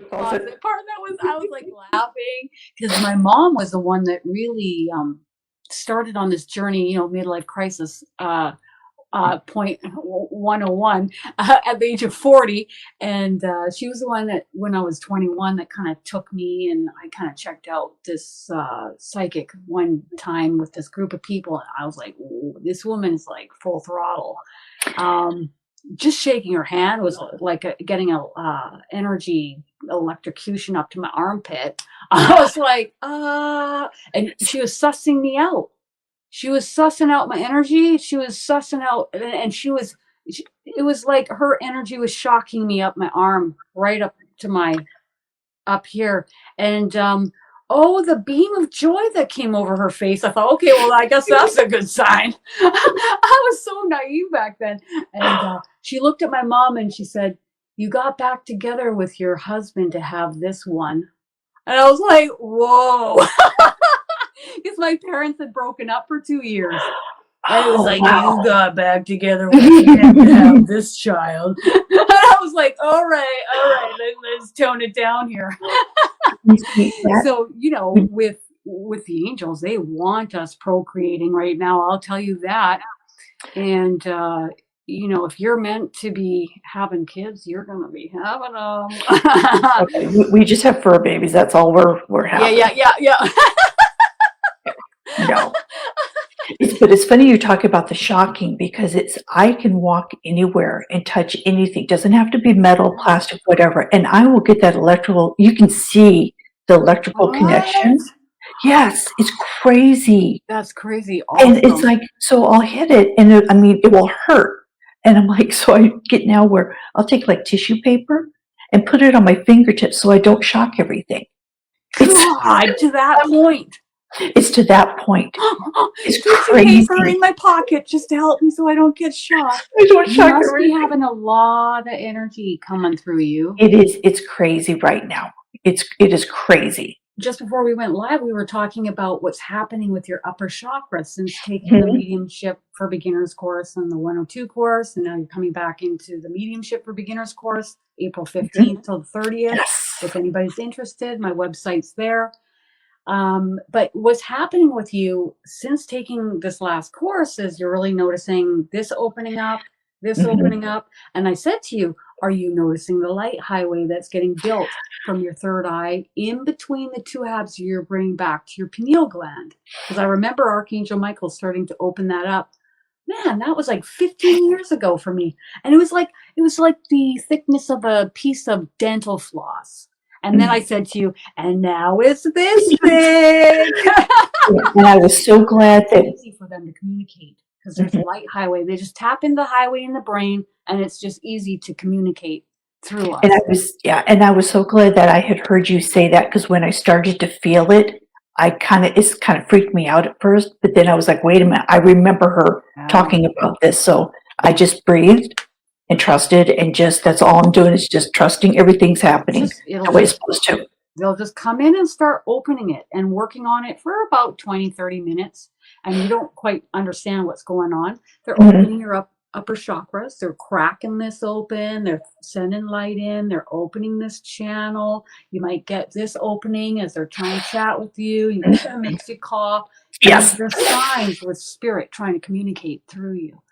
closet part that was, I was like laughing because my mom was the one that really started on this journey, midlife crisis. Point 101 at the age of 40. And she was the one that, when I was 21, that kind of took me, and I kind of checked out this psychic one time with this group of people. And I was like, this woman's like full throttle. Just shaking her hand was like getting a energy electrocution up to my armpit. I was like, and she was sussing me out. She was sussing out my energy. She was sussing out, and it was like her energy was shocking me up my arm, right up to my, up here. And, oh, the beam of joy that came over her face. I thought, okay, well, I guess that's a good sign. I was so naive back then. And she looked at my mom and she said, you got back together with your husband to have this one. And I was like, whoa. Because my parents had broken up for 2 years. And it was like, wow. You got back together with him to have this child. And I was like, all right, let's tone it down here. So, with the angels, they want us procreating right now. I'll tell you that. And, if you're meant to be having kids, you're going to be having them. Okay, we just have fur babies. That's all we're having. Yeah. No. But it's funny you talk about the shocking, because I can walk anywhere and touch anything. It doesn't have to be metal, plastic, whatever. And I will get that electrical, you can see the electrical connections. Yes, it's crazy. That's crazy. Awesome. And it's like, so I'll hit it and it will hurt. And I'm like, so I get now where I'll take like tissue paper and put it on my fingertips so I don't shock everything. God, to that point. It's to that point. It's crazy. Paper in my pocket just to help me so I don't get shocked. You must be having a lot of energy coming through you. It is. It's crazy right now. It is crazy. Just before we went live, we were talking about what's happening with your upper chakra since taking the Mediumship for Beginners course and the 102 course, and now you're coming back into the Mediumship for Beginners course, April 15th till the 30th. Yes. If anybody's interested, my website's there. But what's happening with you since taking this last course is you're really noticing this opening up, opening up. And I said to you, are you noticing the light highway that's getting built from your third eye in between the two halves of your brain back to your pineal gland? Because I remember Archangel Michael starting to open that up. Man, that was like 15 years ago for me. And it was like the thickness of a piece of dental floss. And then I said to you, and now it's this big. And I was so glad that it's easy for them to communicate because there's a light highway. They just tap into the highway in the brain, and it's just easy to communicate through us. And I was so glad that I had heard you say that, because when I started to feel it, it kind of freaked me out at first. But then I was like, wait a minute, I remember her talking about this. So I just breathed and trusted, and that's all I'm doing is just trusting everything's happening the way it's supposed to. They'll just come in and start opening it and working on it for about 20, 30 minutes, and you don't quite understand what's going on. They're opening your upper chakras. They're cracking this open. They're sending light in. They're opening this channel. You might get this opening as they're trying to chat with you. You get that makes you cough. Yes. There's signs with spirit trying to communicate through you.